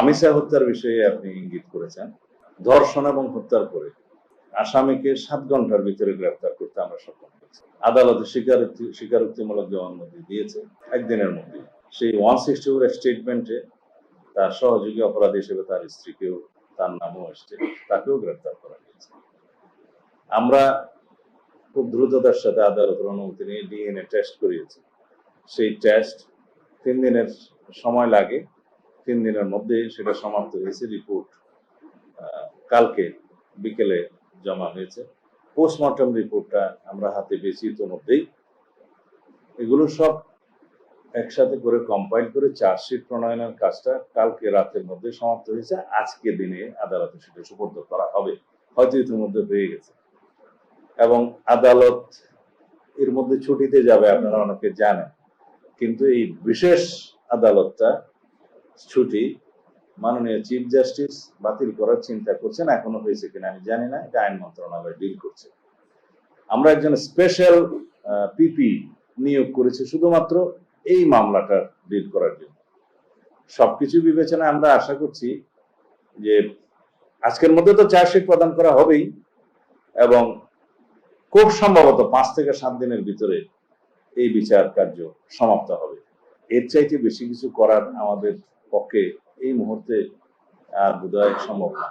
মামিসা হত্যার বিষয়ে আপনি ইঙ্গিত করেছেন। ধর্ষণ এবং হত্যার পরে আসামিকে 7 ঘন্টার ভিতরে গ্রেফতার করতে আমরা সক্ষম হয়েছি। আদালতে স্বীকারোক্তিমূলক জবানবন্দি দিয়েছে একদিনের মধ্যে। সেই 164 স্টেটমেন্টে তার সহযোগী অপরাধী হিসেবে তার স্ত্রীকেও, তার নামও এসছে, তাকেও গ্রেফতার করা হয়েছে। আমরা খুব দ্রুততার সাথে আদালতের অনুমতি নিয়ে ডিএনএ টেস্ট করিয়েছি। সেই টেস্ট 3 দিনের সময় লাগে। 3 দিনের মধ্যে সেটা সমাপ্ত হয়েছে। রিপোর্ট কালকে বিকেলে জমা হয়েছে। পোস্টমর্টম রিপোর্টটা আমরা হাতে পেয়েছি ইতিমধ্যেই। এগুলো সব একসাথে করে কম্পাইল করে চার্জশিট প্রণয়নের কাজটা কালকে রাতের মধ্যে সমাপ্ত হয়েছে। আজকে দিনে আদালতে সেটা সুপর্দ করা হবে, হয়তো ইতিমধ্যে হয়ে গেছে। এবং আদালত এর মধ্যে ছুটিতে যাবে, আপনারা অনেকে জানেন। কিন্তু এই বিশেষ আদালতটা ছুটি মাননীয় চিফ জাস্টিস বাতিল করার চিন্তা করছেন। এখনো হয়েছে কিনা আমি জানি না, এটা আইন মন্ত্রণালয় ডিল করছে। আমরা একজন স্পেশাল পিপি নিয়োগ করেছি শুধুমাত্র এই মামলাটা ডিল করার জন্য। সবকিছু বিবেচনায় আমরা আশা করছি যে আজকের মধ্যে তো চার্জশিট প্রদান করা হবেই এবং খুব সম্ভবত 5 থেকে 7 দিনের ভিতরে এই বিচার কার্য সমাপ্ত হবে। এর চাইতে বেশি কিছু করার আমাদের পক্ষে এই মুহূর্তে বোধহয় সম্ভব না।